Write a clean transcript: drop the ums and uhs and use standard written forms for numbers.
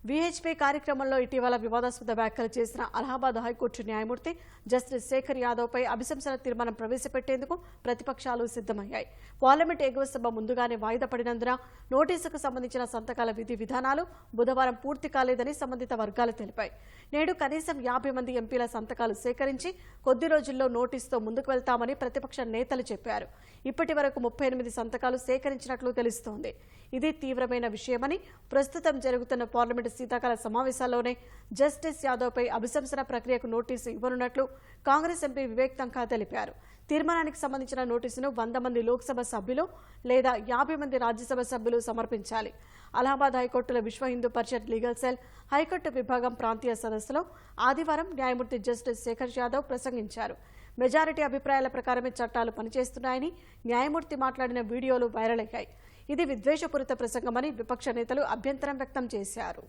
VHP కార్యక్రమంలో ఇటీవల వివాదాస్పద వ్యాఖ్యలు చేసిన అలహాబాద్ హైకోర్టు న్యాయమూర్తి జస్టిస్ శేఖర్ యాదవ్పై అభిశంసన తీర్మానం ప్రవేశపెట్టేందుకు ప్రతిపక్షాలు సిద్ధమయ్యాయి. పార్లమెంట్ ఎగువ సభ ముందుగానే వాయిదా పడినందున నోటీసుకు సంబంధించిన సంతకాల విధి విధానాలు బుధవారం పూర్తి కాలేదని సంబంధిత వర్గాలు తెలిపాయి. నేడు కనీసం 50 మంది ఎంపీల సంతకాలు సేకరించి కొద్ది రోజుల్లో నోటీసుతో ముందుకు వెళ్తామని ప్రతిపక్ష నేతలు చెప్పారు. ఇప్పటి వరకు 38 సంతకాలు సేకరించినట్లు తెలుస్తోంది. ఇది తీవ్రమైన విషయమని ప్రస్తుతం జరుగుతున్న పార్లమెంట్ శీతాకాల సమావేశాల్లోనే జస్టిస్ యాదవ్పై అభిశంసన ప్రక్రియకు నోటీసు ఇవ్వనున్నట్లు కాంగ్రెస్ ఎంపీ వివేక్ తంకా తెలిపారు. తీర్మానానికి సంబంధించిన నోటీసును 100 మంది లోక్సభ సభ్యులు లేదా 50 మంది రాజ్యసభ సభ్యులు సమర్పించాలి. అలహాబాద్ హైకోర్టులో విశ్వ Hindu Parishad legal cell high court విభాగం ప్రాంతీయ సదస్సులో ఆదివారం న్యాయమూర్తి జస్టిస్ శేఖర్ యాదవ్ ప్రసంగించారు. మెజారిటీ అభిప్రాయాల ప్రకారమే చట్టాలు పనిచేస్తున్నాయని న్యాయమూర్తి మాట్లాడిన వీడియోలు వైరల్ అయ్యాయి. ఇది విద్వేషపూరిత ప్రసంగమని విపక్ష నేతలు అభ్యంతరం వ్యక్తం చేశారు.